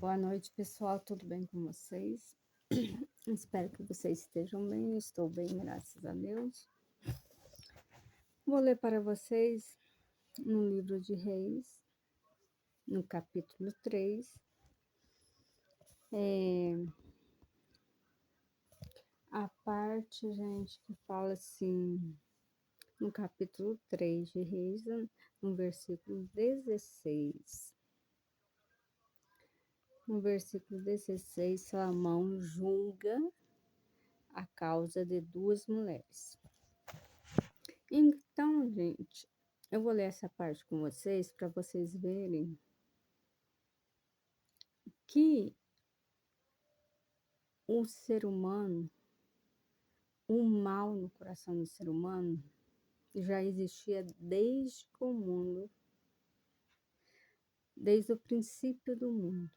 Boa noite, pessoal. Tudo bem com vocês? Espero que vocês estejam bem. Eu estou bem, graças a Deus. Vou ler para vocês no livro de Reis, no capítulo 3, a parte, gente, que fala assim, no capítulo 3 de Reis, no versículo 16. No versículo 16, Salomão julga a causa de duas mulheres. Então, gente, eu vou ler essa parte com vocês para vocês verem que o ser humano, o mal no coração do ser humano, já existia desde o mundo, desde o princípio do mundo.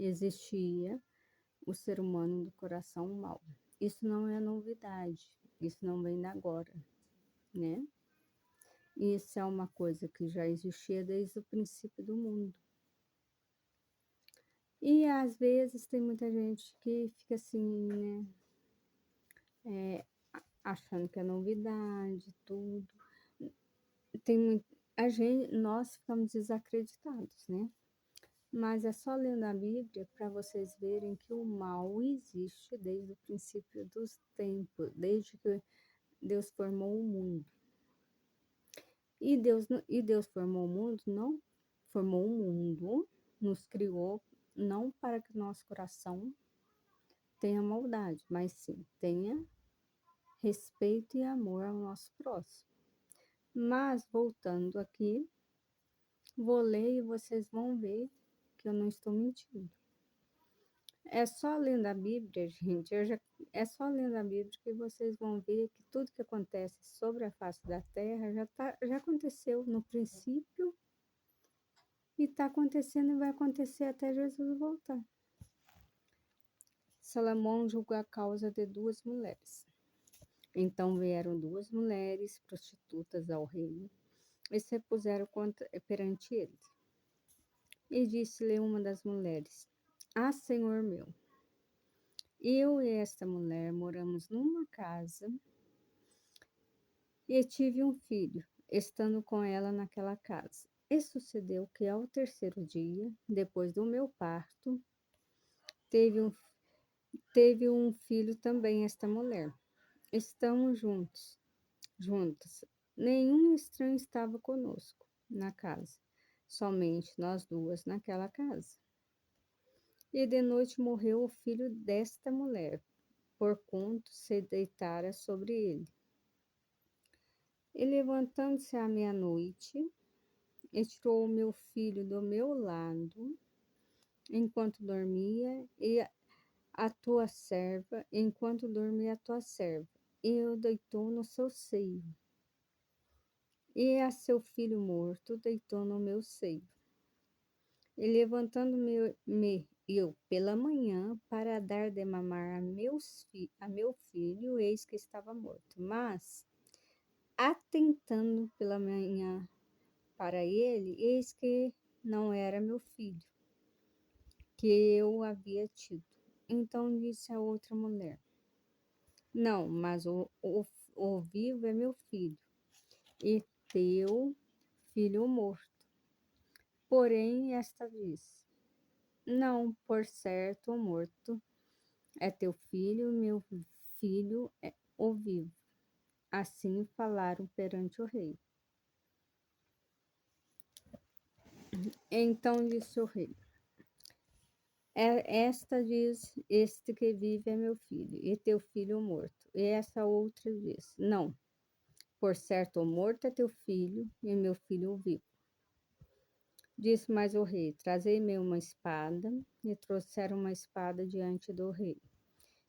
Existia o ser humano do coração mau. Isso não é novidade, isso não vem de agora, né? Isso é uma coisa que já existia desde o princípio do mundo. E às vezes tem muita gente que fica assim, né? Achando que é novidade, tudo. Tem muito, nós ficamos desacreditados, né? Mas é só lendo a Bíblia para vocês verem que o mal existe desde o princípio dos tempos, desde que Deus formou o mundo. E Deus formou o mundo, não formou o mundo, nos criou não para que nosso coração tenha maldade, mas sim tenha respeito e amor ao nosso próximo. Mas voltando aqui, vou ler e vocês vão ver que eu não estou mentindo. É só lendo a Bíblia, gente, é só lendo a Bíblia que vocês vão ver que tudo que acontece sobre a face da terra já aconteceu no princípio e está acontecendo e vai acontecer até Jesus voltar. Salomão julgou a causa de duas mulheres. Então vieram duas mulheres prostitutas ao rei e se puseram perante ele. E disse-lhe uma das mulheres: Ah, senhor meu, eu e esta mulher moramos numa casa e tive um filho, estando com ela naquela casa. E sucedeu que ao terceiro dia, depois do meu parto, teve um, teve um filho também esta mulher. Estamos juntas. Nenhum estranho estava conosco na casa, somente nós duas naquela casa. E de noite morreu o filho desta mulher, porquanto se deitara sobre ele. E levantando-se à meia-noite, e tirou o meu filho do meu lado, enquanto dormia, e a tua serva, enquanto dormia a tua serva, e o deitou no seu seio. E a seu filho morto deitou no meu seio. E levantando-me eu pela manhã para dar de mamar a meu filho, eis que estava morto. Mas, atentando pela manhã para ele, eis que não era meu filho, que eu havia tido. Então disse a outra mulher: Não, mas o vivo é meu filho, e teu filho morto. Porém, esta disse: Não, por certo, o morto é teu filho, meu filho é o vivo. Assim falaram perante o rei. Então disse o rei: Esta diz: Este que vive é meu filho, e teu filho morto. E essa outra diz: Não, por certo, o morto é teu filho, e meu filho o vivo. Disse mais o rei: Trazei-me uma espada. E trouxeram uma espada diante do rei.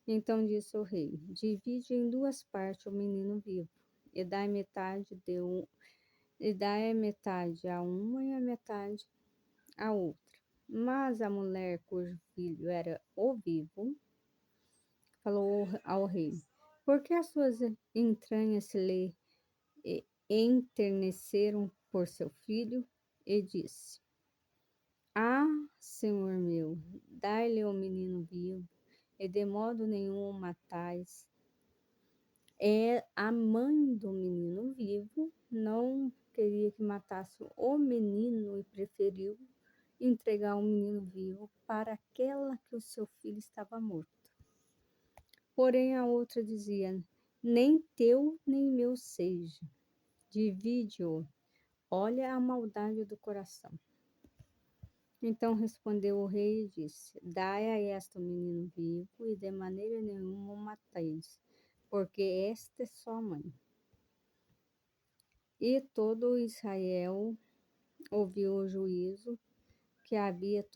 Então disse o rei: Divide em duas partes o menino vivo, e dai metade a uma e a metade a outra. Mas a mulher cujo filho era o vivo falou ao rei: Por que as suas entranhas se lhe enterneceram por seu filho? E disse: Ah, Senhor meu, dai-lhe o menino vivo, e de modo nenhum o matais. É a mãe do menino vivo, não queria que matasse o menino e preferiu entregar o menino vivo para aquela que o seu filho estava morto. Porém a outra dizia: nem teu nem meu seja, divide-o. Olha a maldade do coração. Então respondeu o rei e disse: dai a esta o menino vivo, e de maneira nenhuma o mateis, porque esta é sua mãe. E todo Israel ouviu o juízo que havia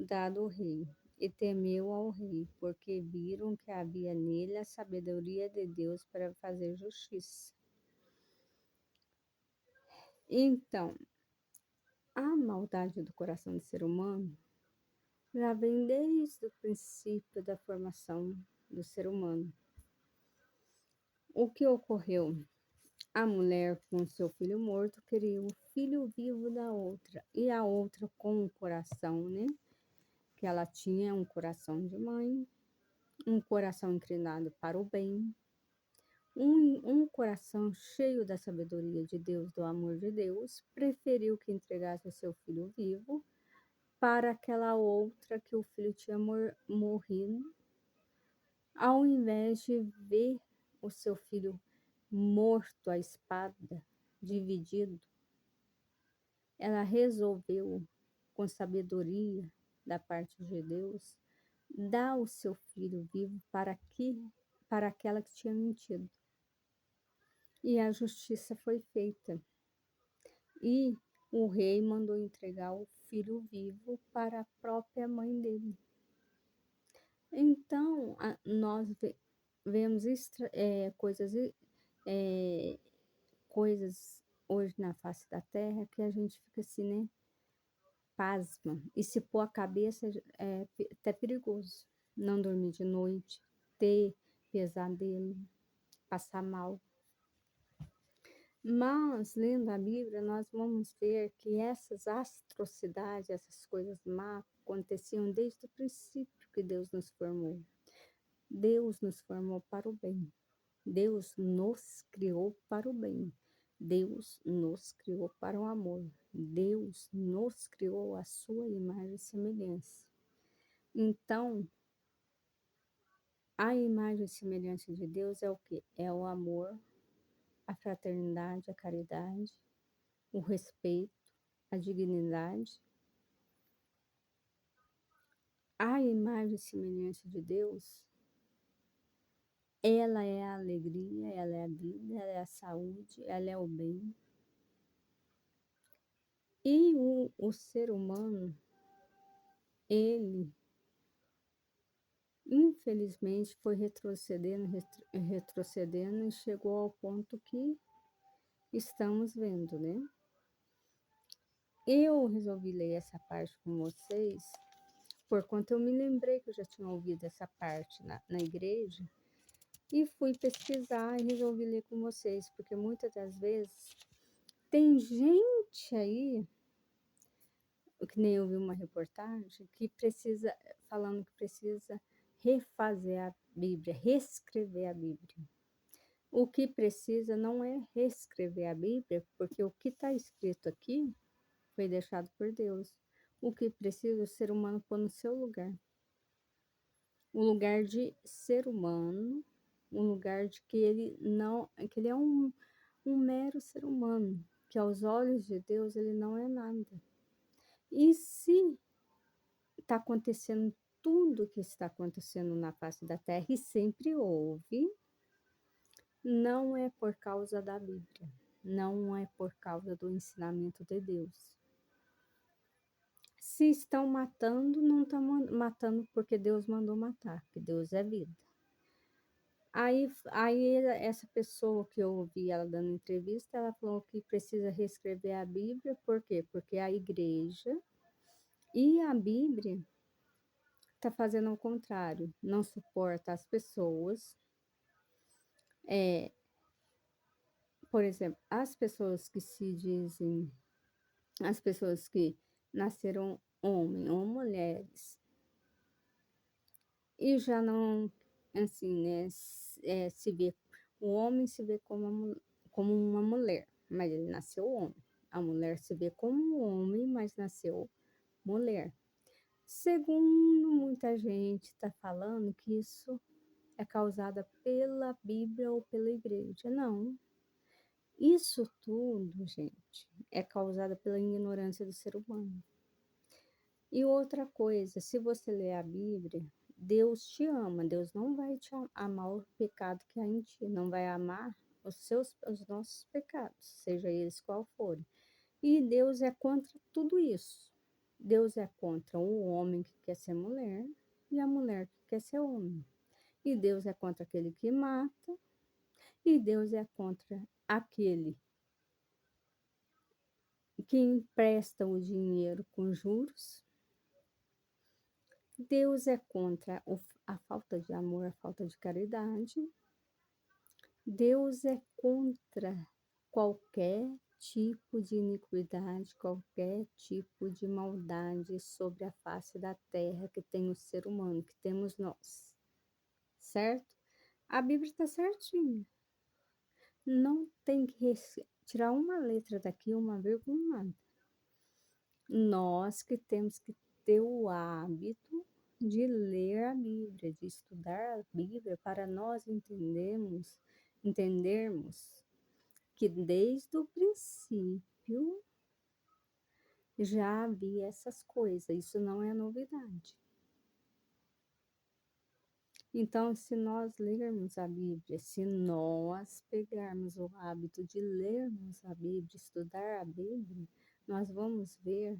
dado o rei, e temeu ao rei, porque viram que havia nele a sabedoria de Deus para fazer justiça. Então, a maldade do coração do ser humano já vem desde o princípio da formação do ser humano. O que ocorreu? A mulher com seu filho morto queria o filho vivo da outra, e a outra com o coração, né? Que ela tinha um coração de mãe, um coração inclinado para o bem, um coração cheio da sabedoria de Deus, do amor de Deus, preferiu que entregasse o seu filho vivo para aquela outra que o filho tinha morrido, ao invés de ver o seu filho morto à espada, dividido. Ela resolveu, com sabedoria da parte de Deus, dar o seu filho vivo para aquela que tinha mentido. E a justiça foi feita. E o rei mandou entregar o filho vivo para a própria mãe dele. Então, nós vemos é, coisas hoje na face da terra que a gente fica assim, né? Pasma. E se pôr a cabeça é até perigoso. Não dormir de noite, ter pesadelo, passar mal. Mas, lendo a Bíblia, nós vamos ver que essas atrocidades, essas coisas má, aconteciam desde o princípio que Deus nos formou. Deus nos formou para o bem. Deus nos criou para o bem. Deus nos criou para o amor. Deus nos criou à sua imagem e semelhança. Então, a imagem e semelhança de Deus é o quê? É o amor, a fraternidade, a caridade, o respeito, a dignidade. A imagem e semelhança de Deus, ela é a alegria, ela é a vida, ela é a saúde, ela é o bem. E o ser humano, ele, infelizmente, foi retrocedendo e chegou ao ponto que estamos vendo, né? Eu resolvi ler essa parte com vocês, porquanto eu me lembrei que eu já tinha ouvido essa parte na igreja, e fui pesquisar e resolvi ler com vocês, porque muitas das vezes tem gente aí, que nem eu vi uma reportagem, que precisa, falando que precisa refazer a Bíblia, reescrever a Bíblia. O que precisa não é reescrever a Bíblia, porque o que está escrito aqui foi deixado por Deus. O que precisa o ser humano pôr no seu lugar. O lugar de ser humano, um lugar de que ele não, que ele é um mero ser humano, que aos olhos de Deus ele não é nada. E se está acontecendo tudo que está acontecendo na face da terra, e sempre houve, não é por causa da Bíblia, não é por causa do ensinamento de Deus. Se estão matando, não estão matando porque Deus mandou matar, porque Deus é vida. Aí essa pessoa que eu ouvi ela dando entrevista, ela falou que precisa reescrever a Bíblia, por quê? Porque a igreja e a Bíblia está fazendo o contrário, não suporta as pessoas. Por exemplo, as pessoas que se dizem, as pessoas que nasceram homem ou mulheres, e já não, assim, né, se vê, o homem se vê como uma mulher, mas ele nasceu homem. A mulher se vê como um homem, mas nasceu mulher. Segundo muita gente está falando que isso é causada pela Bíblia ou pela igreja. Não, isso tudo, gente, é causada pela ignorância do ser humano. E outra coisa, se você ler a Bíblia, Deus te ama, Deus não vai te amar o pecado que há em ti, não vai amar os nossos pecados, seja eles qual forem. E Deus é contra tudo isso. Deus é contra o homem que quer ser mulher e a mulher que quer ser homem. E Deus é contra aquele que mata, e Deus é contra aquele que empresta o dinheiro com juros. Deus é contra a falta de amor, a falta de caridade. Deus é contra qualquer tipo de iniquidade, qualquer tipo de maldade sobre a face da terra que tem o ser humano, que temos nós, certo? A Bíblia está certinha. Não tem que tirar uma letra daqui, uma vírgula, nada. Nós que temos que ter o hábito de ler a Bíblia, de estudar a Bíblia, para nós entendermos que desde o princípio já havia essas coisas, isso não é novidade. Então, se nós lermos a Bíblia, se nós pegarmos o hábito de lermos a Bíblia, estudar a Bíblia, nós vamos ver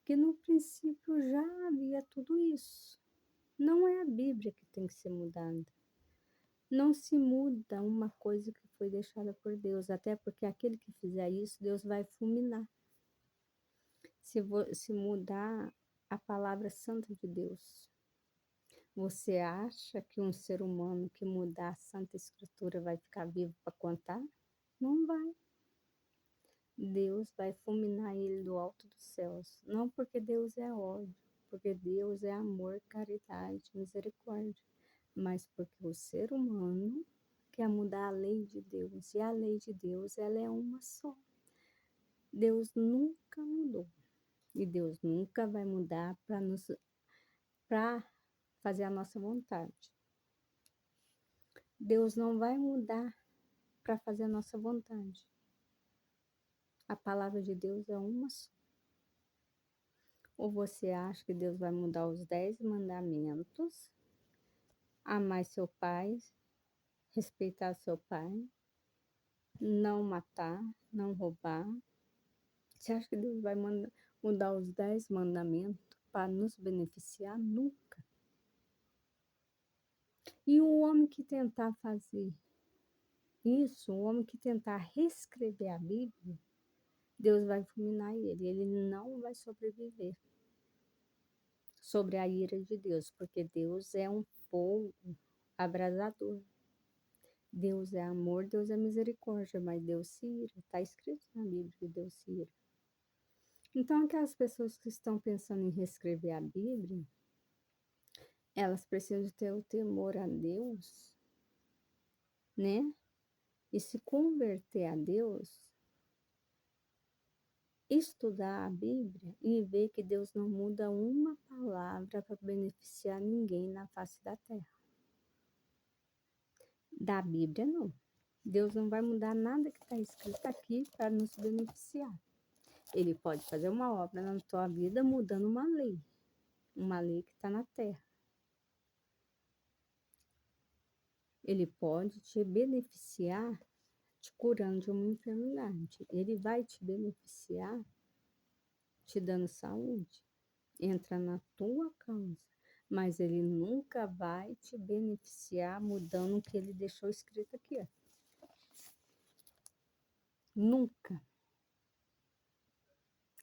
que no princípio já havia tudo isso. Não é a Bíblia que tem que ser mudada. Não se muda uma coisa que foi deixada por Deus, até porque aquele que fizer isso, Deus vai fulminar. Se mudar a palavra santa de Deus, você acha que um ser humano que mudar a Santa Escritura vai ficar vivo para contar? Não vai. Deus vai fulminar ele do alto dos céus. Não porque Deus é ódio, porque Deus é amor, caridade, misericórdia, mas porque o ser humano quer mudar a lei de Deus. E a lei de Deus, ela é uma só. Deus nunca mudou. E Deus nunca vai mudar para fazer a nossa vontade. Deus não vai mudar para fazer a nossa vontade. A palavra de Deus é uma só. Ou você acha que Deus vai mudar os 10 mandamentos, amar seu pai, respeitar seu pai, não matar, não roubar? Você acha que Deus vai mudar os 10 mandamentos para nos beneficiar? Nunca. E o homem que tentar fazer isso, o homem que tentar reescrever a Bíblia, Deus vai fulminar ele não vai sobreviver sobre a ira de Deus, porque Deus é um fogo abrasador. Deus é amor, Deus é misericórdia, mas Deus se ira. Está escrito na Bíblia que Deus se ira. Então, aquelas pessoas que estão pensando em reescrever a Bíblia, elas precisam ter o temor a Deus, né? E se converter a Deus, estudar a Bíblia e ver que Deus não muda uma palavra para beneficiar ninguém na face da terra. Da Bíblia, não. Deus não vai mudar nada que está escrito aqui para nos beneficiar. Ele pode fazer uma obra na tua vida mudando uma lei que está na terra. Ele pode te beneficiar te curando de uma enfermidade. Ele vai te beneficiar te dando saúde. Entra na tua causa. Mas ele nunca vai te beneficiar mudando o que ele deixou escrito aqui. Ó. Nunca.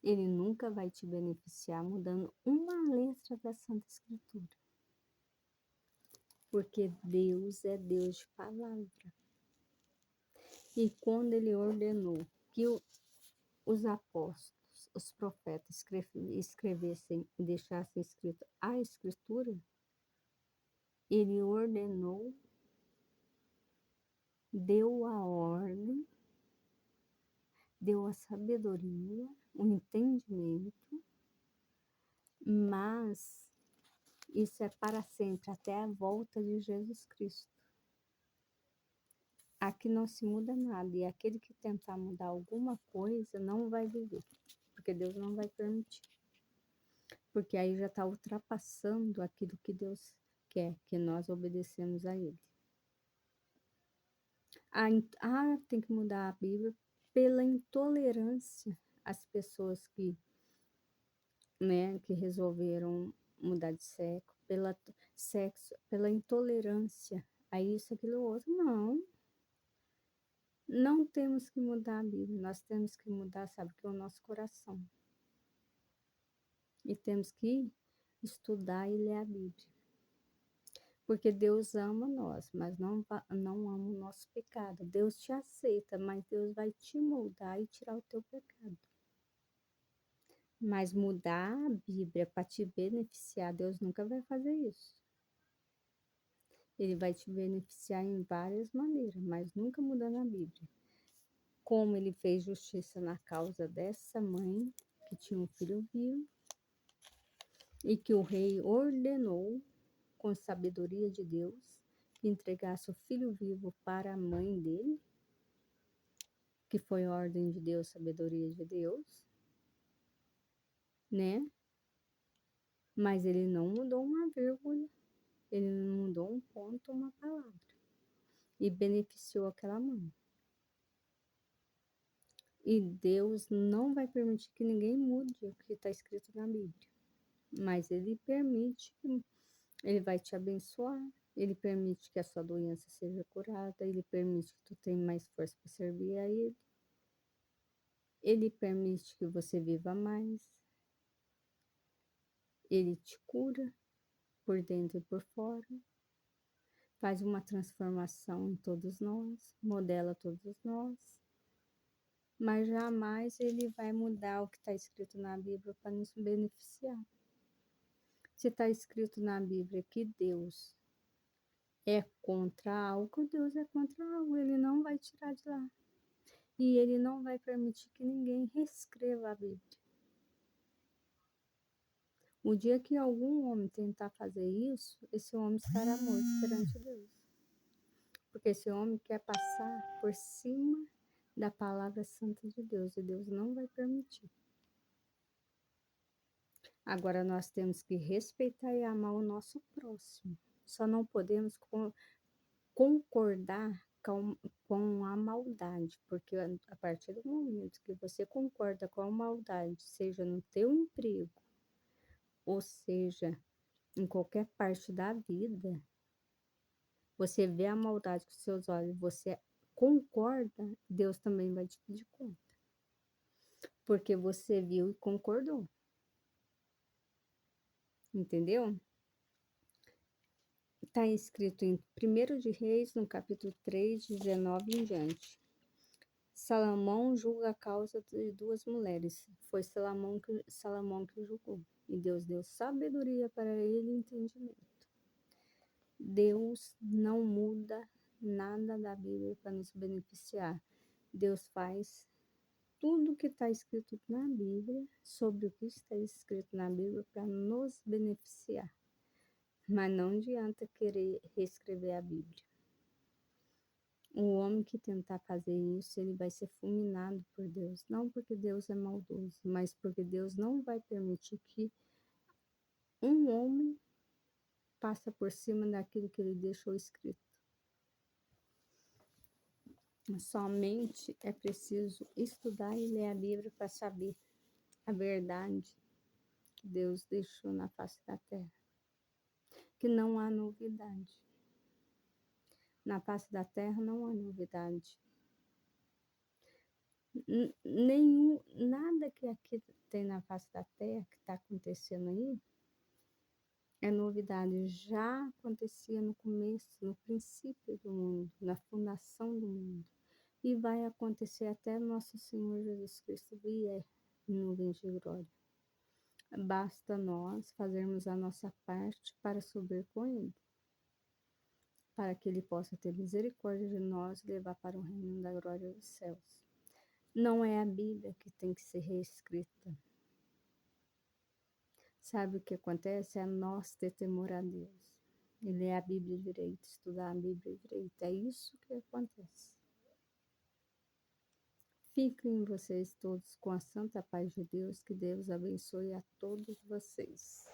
Ele nunca vai te beneficiar mudando uma letra da Santa Escritura. Porque Deus é Deus de palavra. E quando ele ordenou que os apóstolos os profetas escrevessem e deixassem escrito a Escritura, ele ordenou, deu a ordem, deu a sabedoria, o entendimento, mas isso é para sempre, até a volta de Jesus Cristo. Aqui não se muda nada, e aquele que tentar mudar alguma coisa não vai viver, porque Deus não vai permitir. Porque aí já está ultrapassando aquilo que Deus quer, que nós obedecemos a Ele. Tem que mudar a Bíblia pela intolerância às pessoas que, né, que resolveram mudar de sexo, pela intolerância a isso, aquilo, outro. Não, não temos que mudar a Bíblia, nós temos que mudar, sabe, que é o nosso coração. E temos que estudar e ler a Bíblia. Porque Deus ama nós, mas não ama o nosso pecado. Deus te aceita, mas Deus vai te moldar e tirar o teu pecado. Mas mudar a Bíblia para te beneficiar, Deus nunca vai fazer isso. Ele vai te beneficiar em várias maneiras, mas nunca mudando a Bíblia. Como ele fez justiça na causa dessa mãe, que tinha um filho vivo, e que o rei ordenou, com sabedoria de Deus, que entregasse o filho vivo para a mãe dele, que foi ordem de Deus, sabedoria de Deus, né? Mas ele não mudou uma vírgula, ele não mudou um ponto, uma palavra, e beneficiou aquela mãe. E Deus não vai permitir que ninguém mude o que está escrito na Bíblia, mas ele permite, ele vai te abençoar, ele permite que a sua doença seja curada, ele permite que tu tenha mais força para servir a ele. Ele permite que você viva mais. Ele te cura por dentro e por fora. Faz uma transformação em todos nós, modela todos nós. Mas jamais ele vai mudar o que está escrito na Bíblia para nos beneficiar. Se está escrito na Bíblia que Deus é contra algo, Deus é contra algo. Ele não vai tirar de lá. E ele não vai permitir que ninguém reescreva a Bíblia. O dia que algum homem tentar fazer isso, esse homem estará morto perante Deus. Porque esse homem quer passar por cima da palavra santa de Deus, e Deus não vai permitir. Agora nós temos que respeitar e amar o nosso próximo. Só não podemos concordar com a maldade, porque a partir do momento que você concorda com a maldade, seja no teu emprego, ou seja, em qualquer parte da vida, você vê a maldade com seus olhos, você concorda, Deus também vai te pedir conta. Porque você viu e concordou. Entendeu? Está escrito em 1 de Reis, no capítulo 3, 19 em diante. Salomão julga a causa de duas mulheres. Foi Salomão que julgou. E Deus deu sabedoria para ele e entendimento. Deus não muda nada da Bíblia para nos beneficiar. Deus faz tudo que está escrito na Bíblia, sobre o que está escrito na Bíblia, para nos beneficiar. Mas não adianta querer reescrever a Bíblia. O homem que tentar fazer isso, ele vai ser fulminado por Deus. Não porque Deus é maldoso, mas porque Deus não vai permitir que um homem passe por cima daquilo que ele deixou escrito. Somente é preciso estudar e ler a Bíblia para saber a verdade que Deus deixou na face da terra. Que não há novidade. Na face da terra não há novidade. Nada que aqui tem na face da terra, que está acontecendo aí, é novidade. Já acontecia no começo, no princípio do mundo, na fundação do mundo. E vai acontecer até nosso Senhor Jesus Cristo vier. nuvens de glória. Basta nós fazermos a nossa parte para subir com Ele, para que Ele possa ter misericórdia de nós e levar para o reino da glória dos céus. Não é a Bíblia que tem que ser reescrita. Sabe o que acontece? É nós ter temor a Deus. E ler a Bíblia direito, estudar a Bíblia direito. É isso que acontece. Fiquem vocês todos com a santa paz de Deus. Que Deus abençoe a todos vocês.